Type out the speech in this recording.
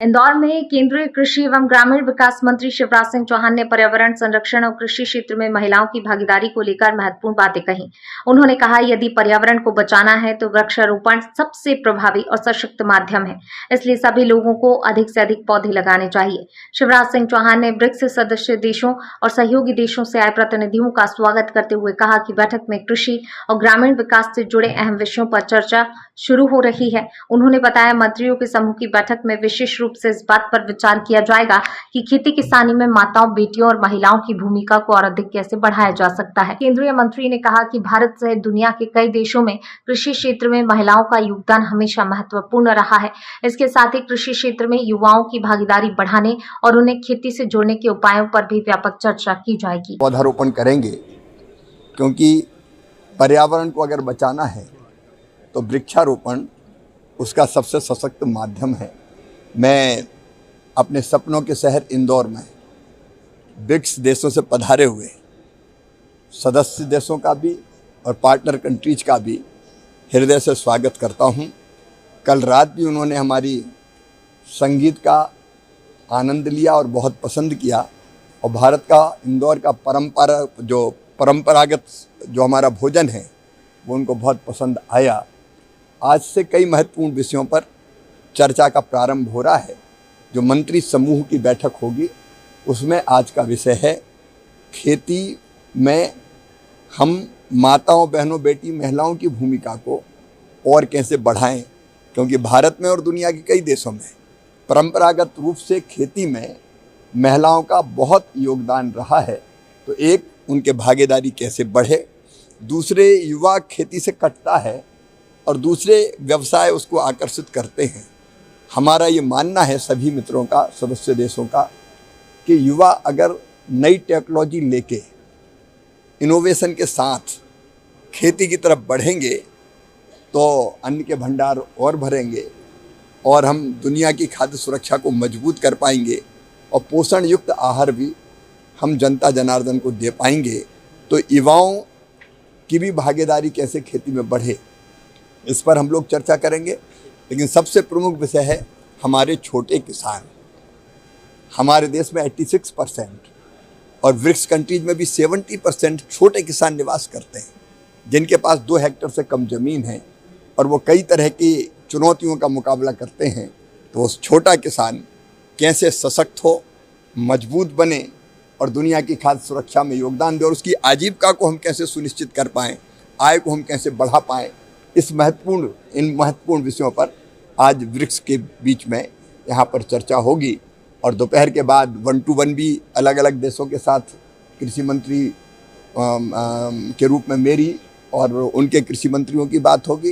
इंदौर में केंद्रीय कृषि एवं ग्रामीण विकास मंत्री शिवराज सिंह चौहान ने पर्यावरण संरक्षण और कृषि क्षेत्र में महिलाओं की भागीदारी को लेकर महत्वपूर्ण बातें कही। उन्होंने कहा, यदि पर्यावरण को बचाना है तो वृक्षारोपण सबसे प्रभावी और सशक्त माध्यम है, इसलिए सभी लोगों को अधिक से अधिक पौधे लगाने चाहिए। शिवराज सिंह चौहान ने ब्रिक्स सदस्य देशों और सहयोगी देशों से आए प्रतिनिधियों का स्वागत करते हुए कहा कि बैठक में कृषि और ग्रामीण विकास से जुड़े अहम विषयों पर चर्चा शुरू हो रही है। उन्होंने बताया, मंत्रियों के समूह की बैठक में विशेष रूप से इस बात पर विचार किया जाएगा कि खेती किसानी में माताओं, बेटियों और महिलाओं की भूमिका को और अधिक कैसे बढ़ाया जा सकता है। केंद्रीय मंत्री ने कहा कि भारत सहित दुनिया के कई देशों में कृषि क्षेत्र में महिलाओं का योगदान हमेशा महत्वपूर्ण रहा है। इसके साथ ही कृषि क्षेत्र में युवाओं की भागीदारी बढ़ाने और उन्हें खेती से जोड़ने के उपायों पर भी व्यापक चर्चा की जाएगी। पौधारोपण करेंगे क्योंकि पर्यावरण को अगर बचाना है तो वृक्षारोपण उसका सबसे सशक्त माध्यम है। मैं अपने सपनों के शहर इंदौर में ब्रिक्स देशों से पधारे हुए सदस्य देशों का भी और पार्टनर कंट्रीज का भी हृदय से स्वागत करता हूं। कल रात भी उन्होंने हमारी संगीत का आनंद लिया और बहुत पसंद किया और भारत का इंदौर का परंपरागत जो हमारा भोजन है वो उनको बहुत पसंद आया। आज से कई महत्वपूर्ण विषयों पर चर्चा का प्रारंभ हो रहा है। जो मंत्री समूह की बैठक होगी उसमें आज का विषय है खेती में हम माताओं, बहनों, बेटी, महिलाओं की भूमिका को और कैसे बढ़ाएं, क्योंकि भारत में और दुनिया के कई देशों में परंपरागत रूप से खेती में महिलाओं का बहुत योगदान रहा है। तो एक, उनके भागीदारी कैसे बढ़े, दूसरे, युवा खेती से कटता है और दूसरे व्यवसाय उसको आकर्षित करते हैं। हमारा ये मानना है सभी मित्रों का, सदस्य देशों का, कि युवा अगर नई टेक्नोलॉजी लेके इनोवेशन के साथ खेती की तरफ बढ़ेंगे तो अन्न के भंडार और भरेंगे और हम दुनिया की खाद्य सुरक्षा को मजबूत कर पाएंगे और पोषण युक्त आहार भी हम जनता जनार्दन को दे पाएंगे। तो युवाओं की भी भागीदारी कैसे खेती में बढ़े, इस पर हम लोग चर्चा करेंगे। लेकिन सबसे प्रमुख विषय है हमारे छोटे किसान। हमारे देश में 86% और ब्रिक्स कंट्रीज में भी 70% छोटे किसान निवास करते हैं, जिनके पास 2 हेक्टेयर से कम ज़मीन है और वो कई तरह की चुनौतियों का मुकाबला करते हैं। तो उस छोटा किसान कैसे सशक्त हो, मजबूत बने और दुनिया की खाद्य सुरक्षा में योगदान दे और उसकी आजीविका को हम कैसे सुनिश्चित कर पाएँ, आय को हम कैसे बढ़ा पाएँ, इन महत्वपूर्ण विषयों पर आज ब्रिक्स के बीच में यहाँ पर चर्चा होगी। और दोपहर के बाद 1 to 1 भी अलग अलग देशों के साथ कृषि मंत्री के रूप में मेरी और उनके कृषि मंत्रियों की बात होगी।